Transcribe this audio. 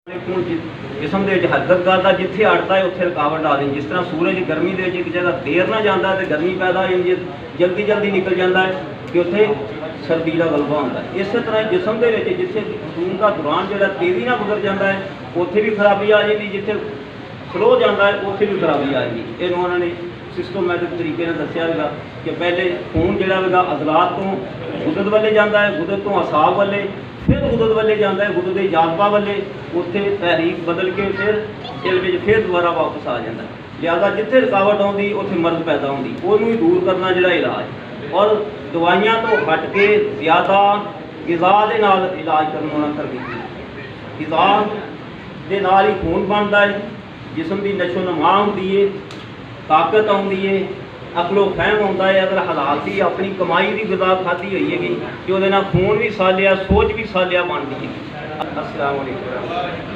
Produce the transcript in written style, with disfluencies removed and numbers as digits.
खून जिसम के हरकत करता जिथे अड़ता है उत्थे रुकावट ला देनी। जिस तरह सूरज गर्मी के एक जगह देर ना जाता है तो गर्मी पैदा हो जाती है, जल्दी जल्दी निकल जाता है कि उत्थे सर्दी का गलबा होता है। इस तरह जिसम के जिथे खून का दौरान जो तेजी ना गुजर जाता है उत्थे भी खराबी आ जाती, जिथे स्लो जाता है उत्थे भी खराबी आ जाती। ये उन्होंने सिस्टमैटिक तरीके ने दसिया है कि पहले खून जोड़ा अजलात तो गुदत वाले जाता है, गुदत तो असाब वाले, फिर गुदत वाले जाता है गुदत के जाजबा वाले, उत्थे तहरीक बदल के फिर दिल में फिर दोबारा वापस आ जाता है। लिहाजा जिथे रुकावट आती उत्थे मर्ज पैदा होती, उन्होंने ही दूर करना जोड़ा इलाज और दवाइयां तो हट के ज़्यादा गिज़ा के नाल इलाज करना तरकीब। गिज़ा के नाल ही खून बनता है, जिसम की नशो नमा होती है, ताकत आती है, अकलो फहम आता है। अगर हालात की अपनी कमाई की गिज़ा खाधी हुई है कि वो खून भी सालिया, सोच भी सालिया बनती है। अस्सलाम वालेकुम।